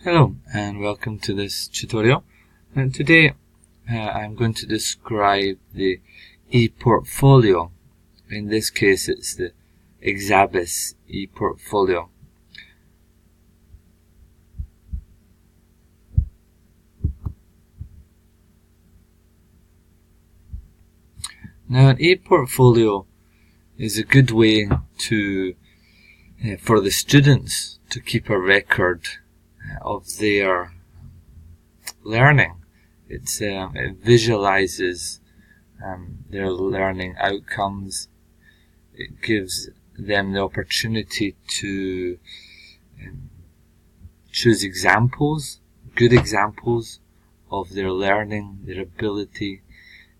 Hello and welcome to this tutorial. And today I'm going to describe the ePortfolio. In this case it's the Exabis ePortfolio. Now an ePortfolio is a good way to for the students to keep a record of their learning. It visualizes their learning outcomes. It gives them the opportunity to choose examples, good examples of their learning, their ability.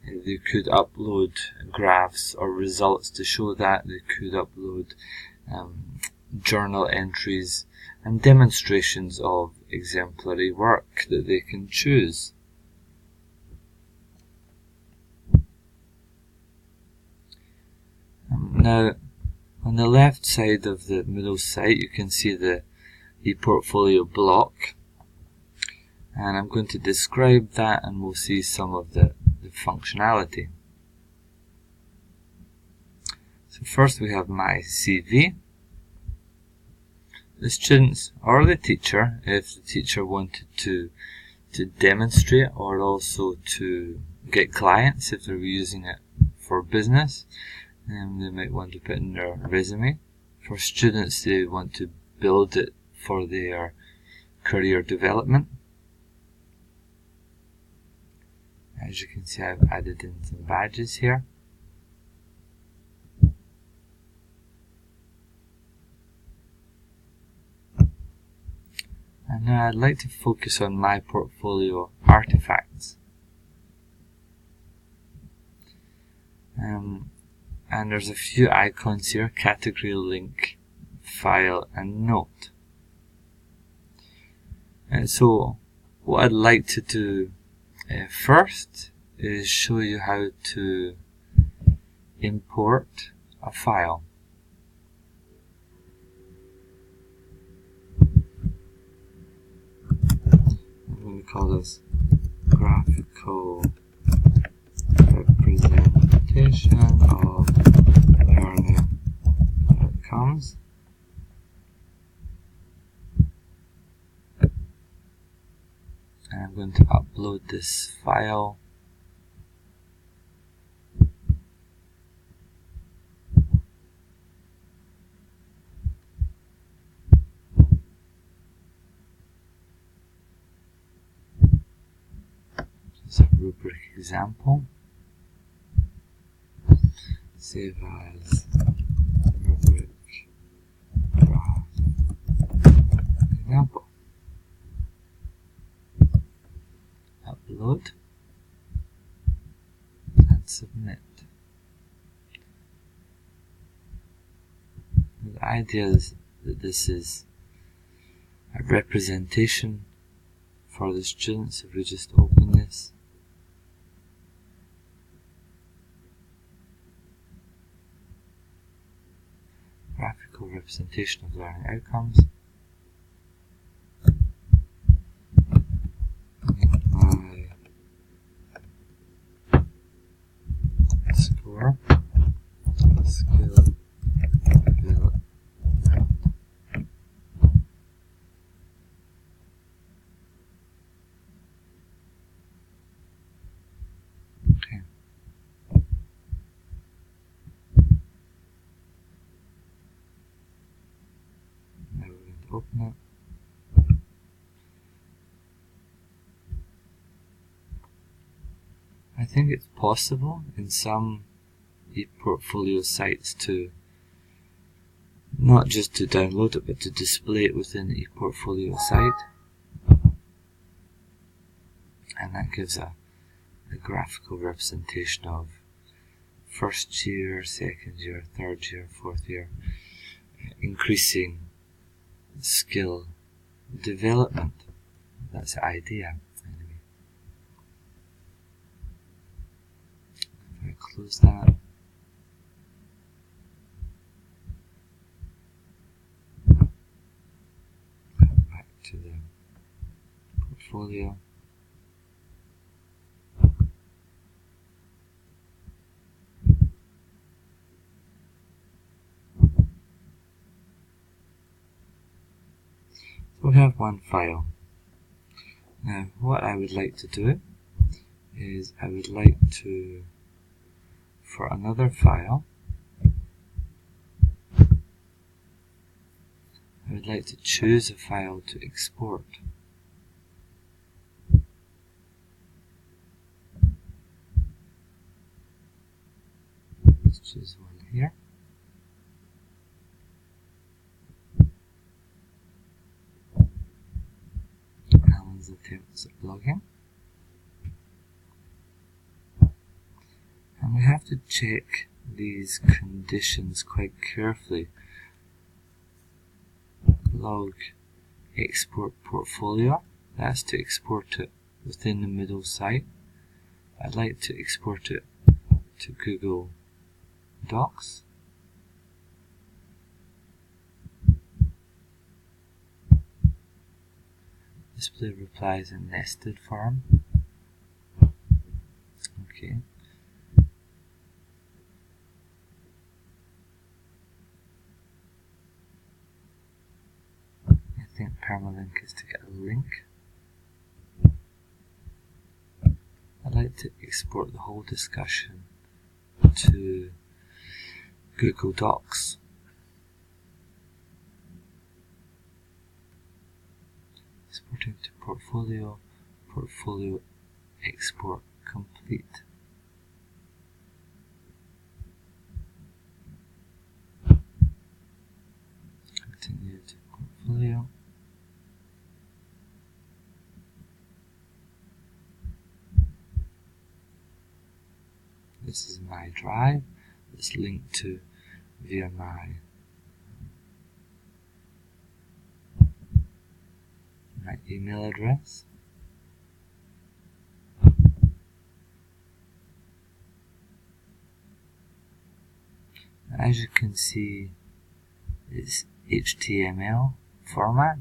They could upload graphs or results to show that. They could upload journal entries and demonstrations of exemplary work that they can choose. Now, on the left side of the Moodle site, you can see the ePortfolio block, and I'm going to describe that and we'll see some of the functionality. So first we have my CV. The students or the teacher, if the teacher wanted to demonstrate or also to get clients if they're using it for business, they might want to put in their resume. For students, they want to build it for their career development. As you can see, I've added in some badges here. And now I'd like to focus on my portfolio artifacts. And there's a few icons here: category, link, file, and note. And so what I'd like to do first is show you how to import a file. I'm going to call this graphical representation of learning outcomes. And I'm going to upload this file. It's a rubric example. Save as rubric graph example. Upload and submit. The idea is that this is a representation for the students. If we just open this, graphical representation of learning outcomes. My score, skill development. Okay. Now we're going to open it. I think it's possible in some ePortfolio sites to not just to download it, but to display it within the ePortfolio site. And that gives a graphical representation of first year, second year, third year, fourth year, increasing skill development. That's the idea. Anyway. If I close that, come back to the portfolio. So we have one file. Now what I would like to do is I would like to, for another file, I would like to choose a file to export. Let's choose one here. Alan's attempts at blogging. And we have to check these conditions quite carefully. Log export portfolio, that's to export it within the Moodle site. I'd like to export it to Google Docs. Display replies in nested form. Okay. I think permalink is to get a link. I'd like to export the whole discussion to Google Docs. Exporting to portfolio, portfolio export complete. Continue to portfolio. This is my drive. It's linked to via my email address. As you can see, it's HTML format.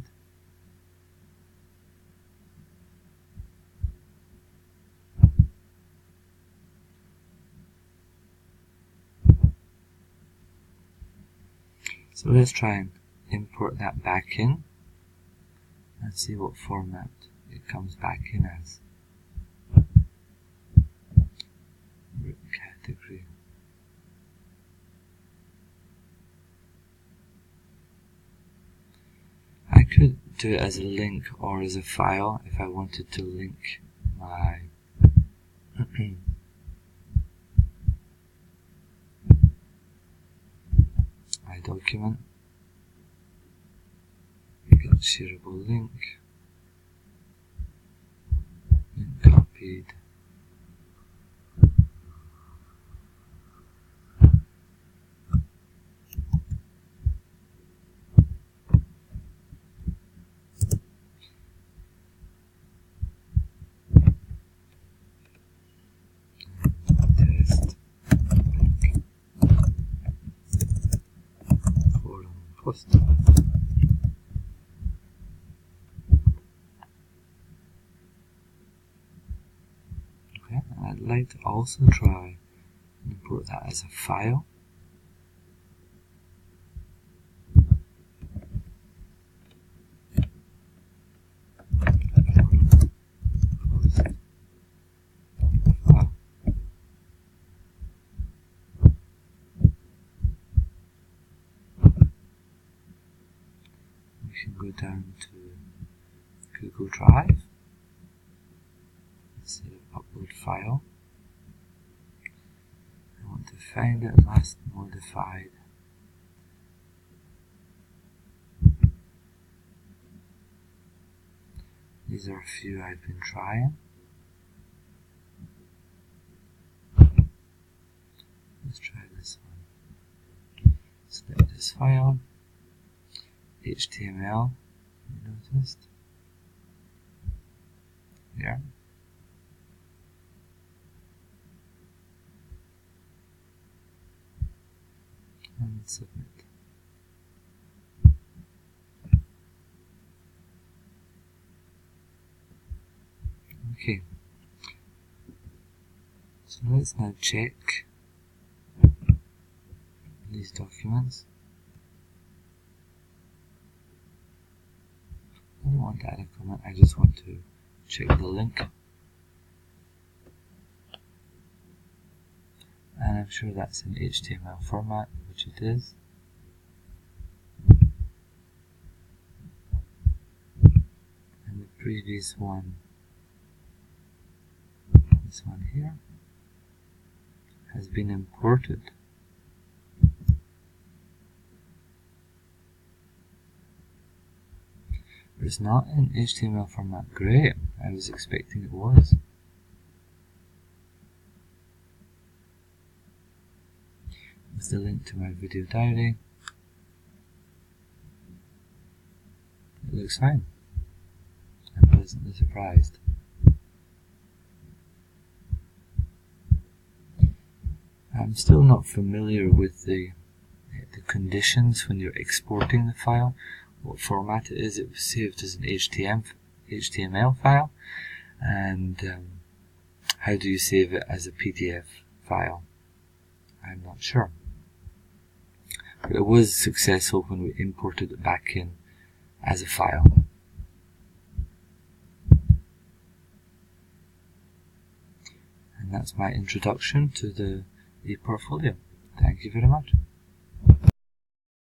So let's try and import that back in and see what format it comes back in as. Root category. I could do it as a link or as a file if I wanted to link my my document. Get shareable link. Link copied. Test. Link. Post. Okay, I'd like to also try and import that as a file. We can go down to Google Drive. Instead of upload file, I want to find it last modified. These are a few I've been trying. Let's try this one. Select this file, HTML, you noticed? Here. And submit. Okay, so let's now check these documents. I don't want to add a comment, I just want to check the link. And I'm sure that's in HTML format, which it is. And the previous one, this one here, has been imported. But it's not in HTML format. Great, I was expecting it was. There's the link to my video diary. It looks fine. I'm pleasantly surprised. I'm still not familiar with the conditions when you're exporting the file, what format it is. It was saved as an HTML file, and how do you save it as a PDF file? I'm not sure. But it was successful when we imported it back in as a file. And that's my introduction to the ePortfolio. Thank you very much.